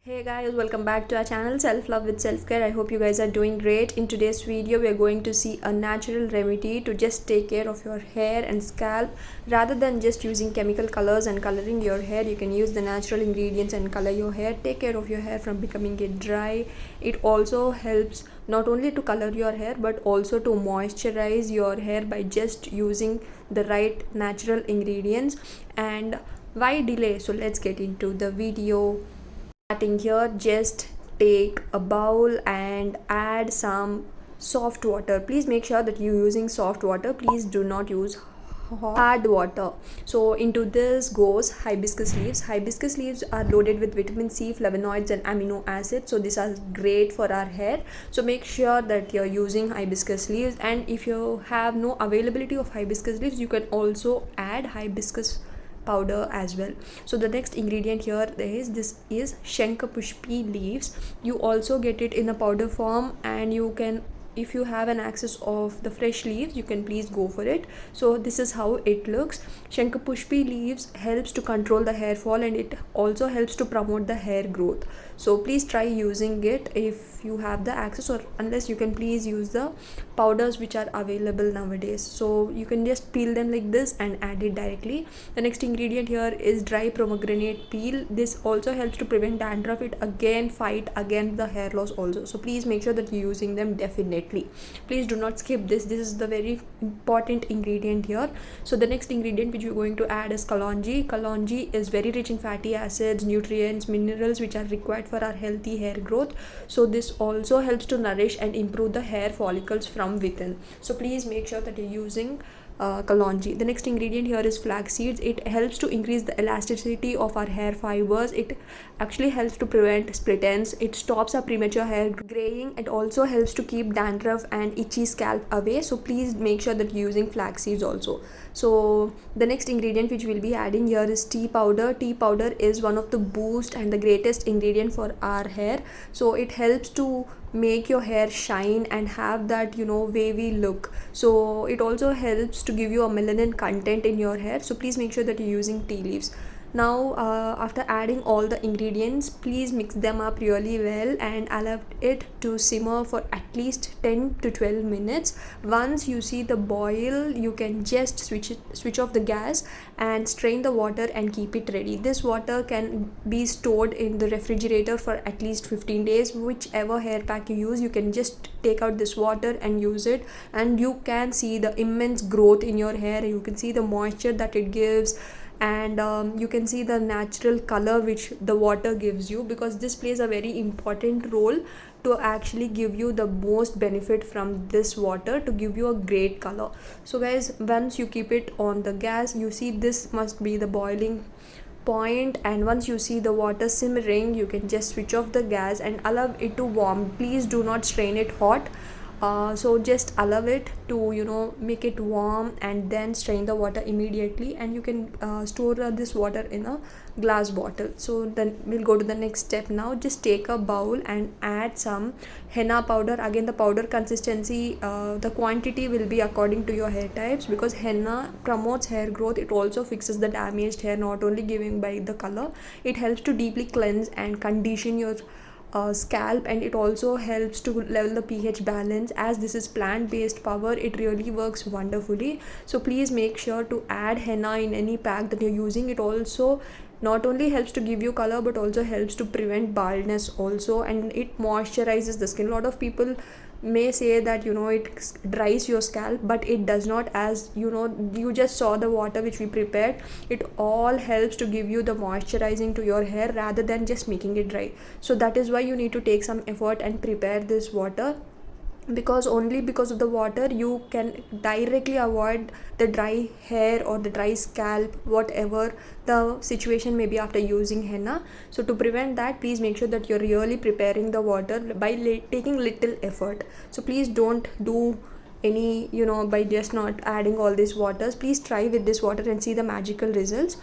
Hey guys, welcome back to our channel Self Love with Self Care. I hope you guys are doing great. In today's video, we are going to see a natural remedy to just take care of your hair and scalp. Rather than just using chemical colors and coloring your hair, you can use the natural ingredients and color your hair. Take care of your hair from becoming it dry. It also helps not only to color your hair but also to moisturize your hair by just using the right natural ingredients. And why delay? So let's get into the video. Starting here, just take a bowl and add some soft water. Please make sure that you're using soft water. Please do not use hard water. So into this goes hibiscus leaves. Hibiscus leaves are loaded with vitamin C, flavonoids and amino acids, so these are great for our hair. So make sure that you're using hibiscus leaves, and if you have no availability of hibiscus leaves, you can also add hibiscus powder as well. So the next ingredient here is Shankapushpi leaves. You also get it in a powder form, and you can, if you have an access of the fresh leaves, you can please go for it. So this is how it looks. Shankapushpi leaves helps to control the hair fall, and it also helps to promote the hair growth. So please try using it if you have the access, or unless you can please use the powders which are available nowadays. So you can just peel them like this and add it directly. The next ingredient here is dry pomegranate peel. This also helps to prevent dandruff. It again fight against the hair loss also. So please make sure that you're using them definitely. Please do not skip this. This is the very important ingredient here. So the next ingredient which we're going to add is kalonji. Kalonji is very rich in fatty acids, nutrients, minerals which are required for our healthy hair growth. So this also helps to nourish and improve the hair follicles from within. So please make sure that you're using kalonji. The next ingredient here is flax seeds. It helps to increase the elasticity of our hair fibers. It actually helps to prevent split ends. It stops our premature hair graying. It also helps to keep dandruff and itchy scalp away. So please make sure that you're using flax seeds also. So the next ingredient which we'll be adding here is tea powder. Tea powder is one of the boost and the greatest ingredient for our hair. So it helps to make your hair shine and have that wavy look. So it also helps to give you a melanin content in your hair. So please make sure that you're using tea leaves. Now after adding all the ingredients, please mix them up really well and allow it to simmer for at least 10 to 12 minutes. Once you see the boil, you can just switch off the gas and strain the water and keep it ready. This water can be stored in the refrigerator for at least 15 days. Whichever hair pack you use, you can just take out this water and use it, and you can see the immense growth in your hair. You can see the moisture that it gives, and you can see the natural color which the water gives you, because this plays a very important role to actually give you the most benefit from this water to give you a great color. So guys, once you keep it on the gas, you see this must be the boiling point, and once you see the water simmering, you can just switch off the gas and allow it to warm. Please do not strain it hot. So just allow it to make it warm, and then strain the water immediately, and you can store this water in a glass bottle. So then we'll go to the next step now. Just take a bowl and add some henna powder. Again, the powder consistency, the quantity will be according to your hair types, because henna promotes hair growth. It also fixes the damaged hair, not only giving by the color. It helps to deeply cleanse and condition your scalp, and it also helps to level the pH balance. As this is plant-based power, it really works wonderfully. So please make sure to add henna in any pack that you're using. It also not only helps to give you color but also helps to prevent baldness also, and it moisturizes the skin. A lot of people may say that it dries your scalp, but it does not. As you just saw the water which we prepared, it all helps to give you the moisturizing to your hair rather than just making it dry. So that is why you need to take some effort and prepare this water, because only because of the water you can directly avoid the dry hair or the dry scalp, whatever the situation may be after using henna. So to prevent that, please make sure that you're really preparing the water by taking little effort. So please don't do any by just not adding all these waters. Please try with this water and see the magical results,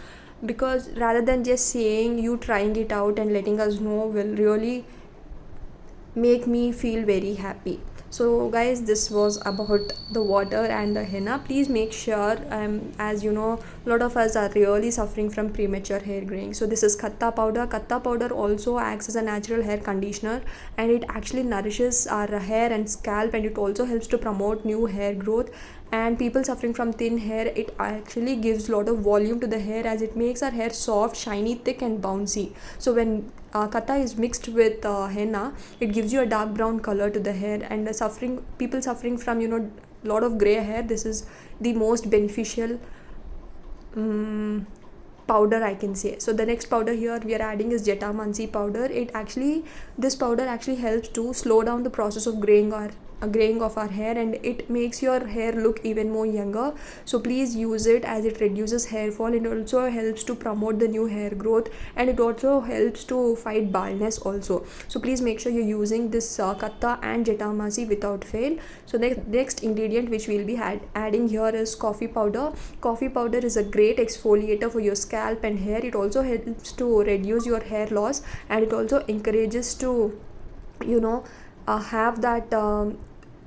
because rather than just saying, you trying it out and letting us know will really make me feel very happy. So guys, this was about the water and the henna. Please make sure, as you know, a lot of us are really suffering from premature hair graying. So this is katta powder. Katta powder also acts as a natural hair conditioner, and it actually nourishes our hair and scalp, and it also helps to promote new hair growth. And people suffering from thin hair, it actually gives a lot of volume to the hair, as it makes our hair soft, shiny, thick and bouncy. So when katta is mixed with henna, it gives you a dark brown color to the hair. And the suffering people suffering from, you know, lot of gray hair, this is the most beneficial um, powder, I can say. So the next powder here we are adding is jetamansi powder. This powder actually helps to slow down the process of graying of our hair, and it makes your hair look even more younger. So please use it, as it reduces hair fall. It also helps to promote the new hair growth, and it also helps to fight baldness also. So please make sure you're using this katta and jetamansi without fail. So the next ingredient which we'll be adding here is coffee powder. Coffee powder is a great exfoliator for your scalp and hair. It also helps to reduce your hair loss, and it also encourages to, you know, have that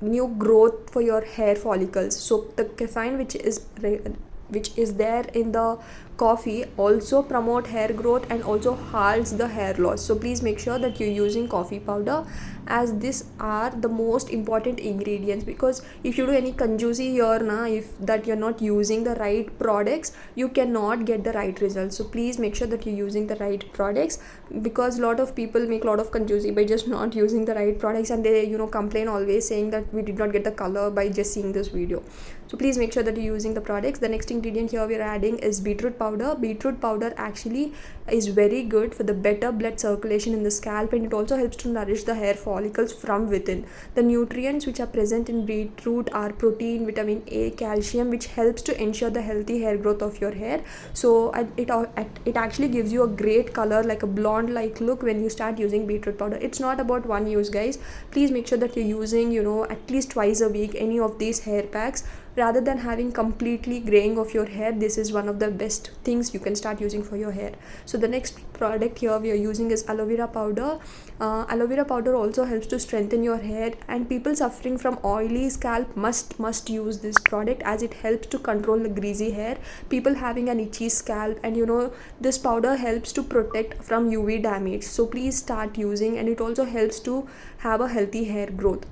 new growth for your hair follicles. So the caffeine which is there in the coffee also promote hair growth and also halts the hair loss. So please make sure that you're using coffee powder, as these are the most important ingredients. Because if you do any conjuicy here na, if that you're not using the right products, you cannot get the right results. So please make sure that you're using the right products, because a lot of people make a lot of conjuicy by just not using the right products, and they, you know, complain always saying that we did not get the color by just seeing this video. So please make sure that you're using the products. The next ingredient here we're adding is beetroot powder. Beetroot powder actually is very good for the better blood circulation in the scalp, and it also helps to nourish the hair follicles from within. The nutrients which are present in beetroot are protein, vitamin A, calcium, which helps to ensure the healthy hair growth of your hair. So it actually gives you a great color, like a blonde like look, when you start using beetroot powder. It's not about one use, guys. Please make sure that you're using, you know, at least twice a week any of these hair packs, rather than having completely graying of your hair. This is one of the best things you can start using for your hair. So the next product here we are using is aloe vera powder. Aloe vera powder also helps to strengthen your hair, and people suffering from oily scalp must use this product, as it helps to control the greasy hair. People having an itchy scalp, and you know, this powder helps to protect from UV damage. So please start using, and it also helps to have a healthy hair growth.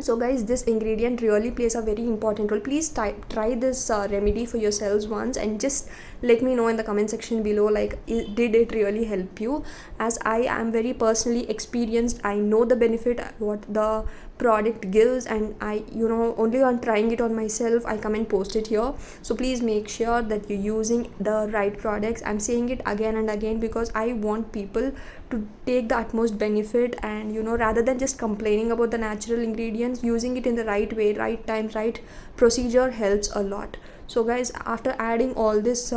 So guys, this ingredient really plays a very important role. Please try this remedy for yourselves once, and just let me know in the comment section below, like, did it really help you? As I am very personally experienced, I know the benefit what the product gives, and I, you know, only on trying it on myself, I come and post it here. So please make sure that you're using the right products. I'm saying it again and again because I want people to take the utmost benefit, and you know, rather than just complaining about the natural ingredients, using it in the right way, right time, right procedure helps a lot. So guys, after adding all these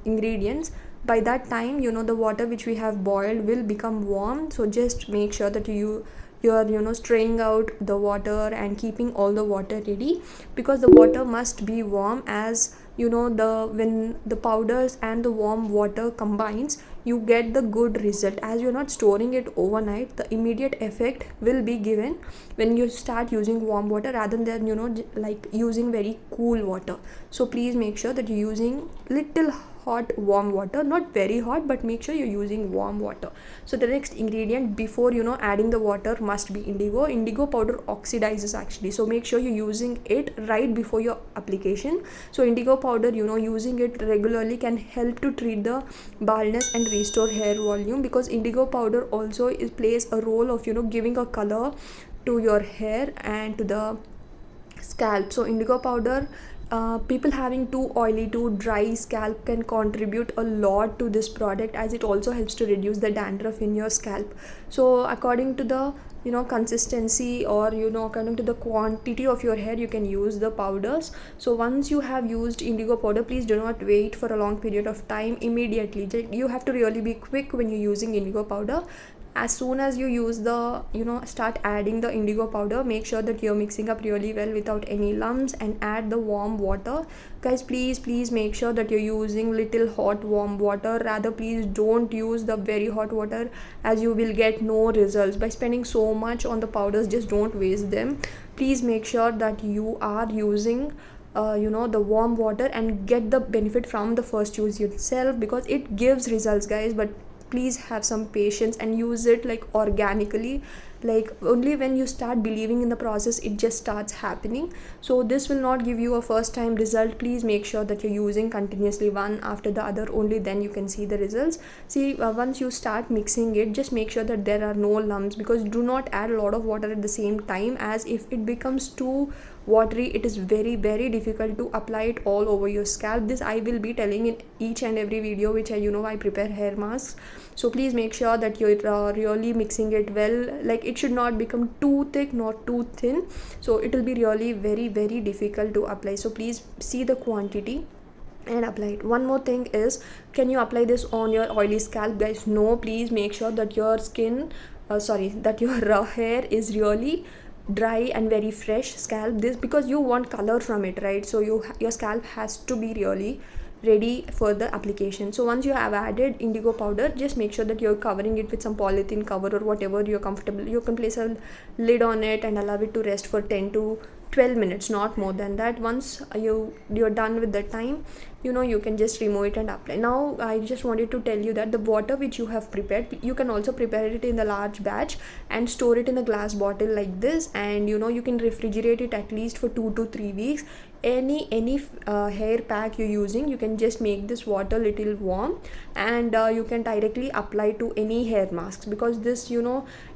ingredients, by that time, you know, the water which we have boiled will become warm. So just make sure that you're, you know, straining out the water and keeping all the water ready, because the water must be warm, as you know, when the powders and the warm water combines, you get the good result. As you're not storing it overnight, the immediate effect will be given when you start using warm water, rather than, you know, like using very cool water. So please make sure that you're using little hot warm water, not very hot, but make sure you're using warm water. So the next ingredient before, you know, adding the water must be indigo. Indigo powder oxidizes actually, so make sure you're using it right before your application. So indigo powder, you know, using it regularly can help to treat the baldness and restore hair volume, because indigo powder also plays a role of, you know, giving a color to your hair and to the scalp. So indigo powder, people having too oily, too dry scalp can contribute a lot to this product, as it also helps to reduce the dandruff in your scalp. So according to the, you know, consistency, or you know, according to the quantity of your hair, you can use the powders. So once you have used indigo powder, please do not wait for a long period of time. Immediately, you have to really be quick when you're using indigo powder. As soon as you use the, start adding the indigo powder, make sure that you're mixing up really well without any lumps, and add the warm water. Guys, please make sure that you're using little hot warm water. Rather, please don't use the very hot water, as you will get no results by spending so much on the powders. Just don't waste them. Please make sure that you are using the warm water, and get the benefit from the first use itself, because it gives results, guys. But please have some patience and use it like organically. Like, only when you start believing in the process, it just starts happening. So this will not give you a first time result. Please make sure that you're using continuously one after the other, only then you can see the results. See, once you start mixing it, just make sure that there are no lumps, because do not add a lot of water at the same time, as if it becomes too watery, it is very difficult to apply it all over your scalp. This I will be telling in each and every video which I prepare hair masks. So please make sure that you're really mixing it well. Like, it should not become too thick, not too thin, so it will be really very difficult to apply. So please see the quantity and apply it. One more thing is, can you apply this on your oily scalp, guys? No, please make sure that your that your hair is really dry and very fresh scalp. This because you want color from it, right? So your scalp has to be really ready for the application. So once you have added indigo powder, just make sure that you're covering it with some polythene cover or whatever you're comfortable. You can place a lid on it and allow it to rest for 10 to 12 minutes, not more than that. Once you're done with the time, you can just remove it and apply. Now I just wanted to tell you that the water which you have prepared, you can also prepare it in the large batch and store it in a glass bottle like this, and you can refrigerate it at least for 2 to 3 weeks. Any hair pack you're using, you can just make this water little warm, and you can directly apply to any hair masks, because this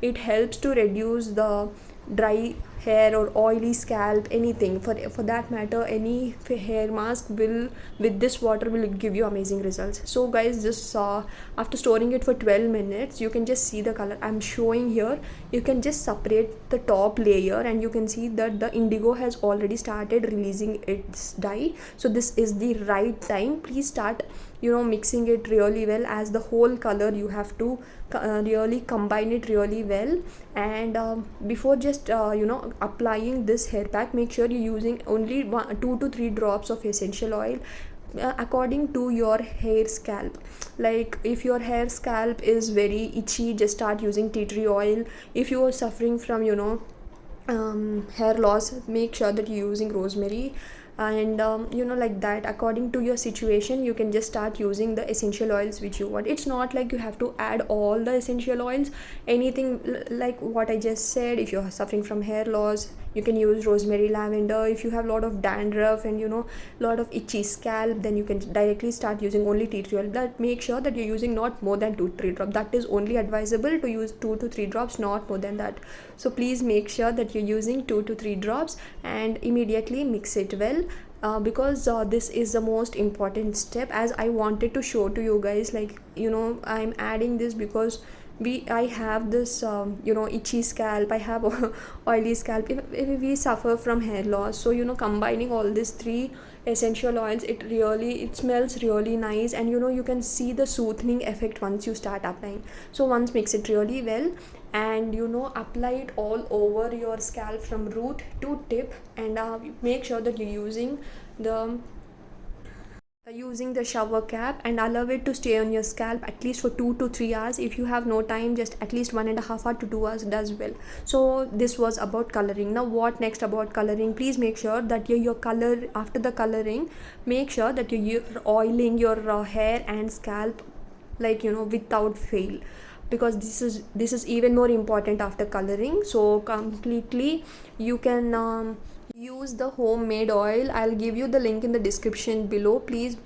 it helps to reduce the dry hair or oily scalp. Anything for that matter, any hair mask will with this water will give you amazing results. So guys, just after storing it for 12 minutes, you can just see the color I'm showing here. You can just separate the top layer, and you can see that the indigo has already started releasing its dye. So this is the right time. Please start mixing it really well, as the whole color you have to really combine it really well. And before just applying this hair pack, make sure you're using only 2 to 3 drops of essential oil according to your hair scalp. Like, if your hair scalp is very itchy, just start using tea tree oil. If you are suffering from hair loss, make sure that you're using rosemary. And like that, according to your situation, you can just start using the essential oils which you want. It's not like you have to add all the essential oils. Anything like what I just said. If you're suffering from hair loss, you can use rosemary, lavender. If you have a lot of dandruff and lot of itchy scalp, then you can directly start using only tea tree oil. But make sure that you're using not more than 2-3 drops. That is only advisable, to use 2 to 3 drops, not more than that. So please make sure that you're using 2 to 3 drops and immediately mix it well. Because this is the most important step, as I wanted to show to you guys. Like, I'm adding this because I have this itchy scalp, I have oily scalp. If we suffer from hair loss, so combining all these 3 essential oils, it smells really nice, and you can see the soothing effect once you start applying. So once mix it really well, and apply it all over your scalp from root to tip. And make sure that you're using the shower cap, and allow it to stay on your scalp at least for 2 to 3 hours. If you have no time, just at least 1.5 hours to 2 hours does well. So this was about coloring. Now what next about coloring? Please make sure that your color, after the coloring, make sure that you're oiling your hair and scalp, like without fail, because this is even more important after coloring. So completely you can use the homemade oil. I'll give you the link in the description below. Please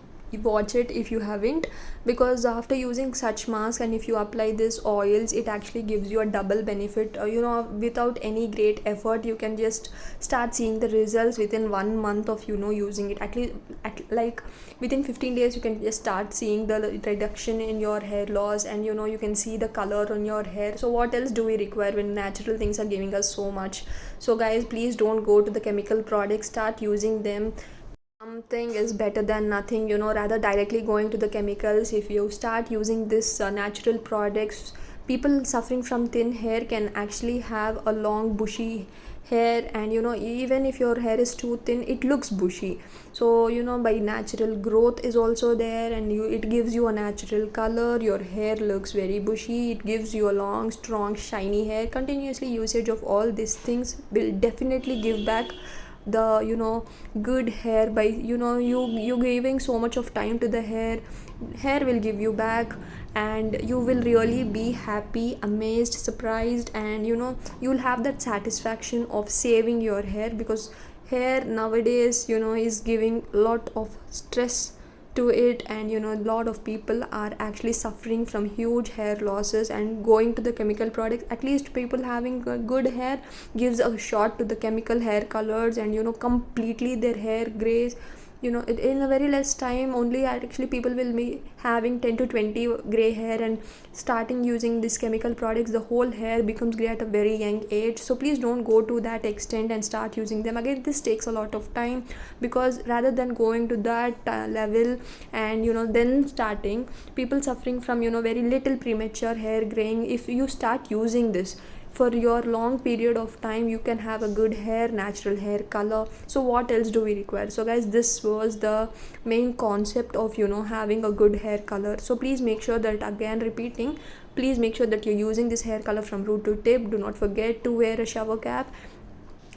watch it if you haven't, because after using such mask, and if you apply this oils, it actually gives you a double benefit. Without any great effort, you can just start seeing the results within 1 month of using it. At least like within 15 days, you can just start seeing the reduction in your hair loss, and you can see the color on your hair. So what else do we require when natural things are giving us so much? So guys, please don't go to the chemical products, start using them. Something is better than nothing, rather directly going to the chemicals. If you start using this natural products, People suffering from thin hair can actually have a long bushy hair, and even if your hair is too thin, it looks bushy. So by natural growth is also there, and it gives you a natural color. Your hair looks very bushy, it gives you a long strong shiny hair. Continuously usage of all these things will definitely give back the good hair. By you giving so much of time to the hair will give you back, and you will really be happy, amazed, surprised, and you'll have that satisfaction of saving your hair, because hair nowadays is giving a lot of stress to it. And a lot of people are actually suffering from huge hair losses and going to the chemical products. At least people having good hair gives a shot to the chemical hair colors, and completely their hair grays. In a very less time only, actually people will be having 10 to 20 gray hair, and starting using these chemical products, the whole hair becomes gray at a very young age. So please don't go to that extent and start using them again. This takes a lot of time, because rather than going to that level and then starting, people suffering from very little premature hair graying, if you start using this for your long period of time, you can have a good hair, natural hair color. So what else do we require? So guys, this was the main concept of having a good hair color. So please make sure that, again repeating, please make sure that you're using this hair color from root to tip. Do not forget to wear a shower cap.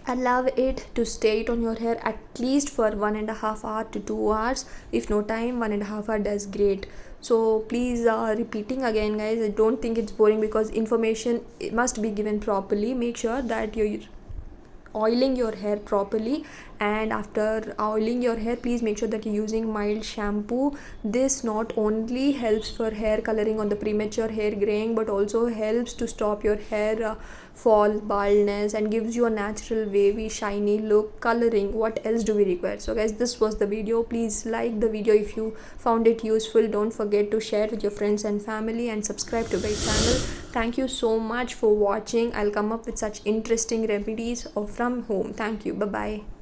Allow it to stay it on your hair at least for 1.5 hour to 2 hours. If no time, 1.5 hour does great. So please, repeating again guys, I don't think it's boring, because information must be given properly. Make sure that you're oiling your hair properly, and after oiling your hair, please make sure that you're using mild shampoo. This not only helps for hair coloring on the premature hair graying, but also helps to stop your hair fall, baldness, and gives you a natural wavy shiny look. Coloring, what else do we require? So guys, this was the video. Please like the video if you found it useful. Don't forget to share with your friends and family, and subscribe to my channel. Thank you so much for watching. I'll come up with such interesting remedies from home. Thank you. Bye bye.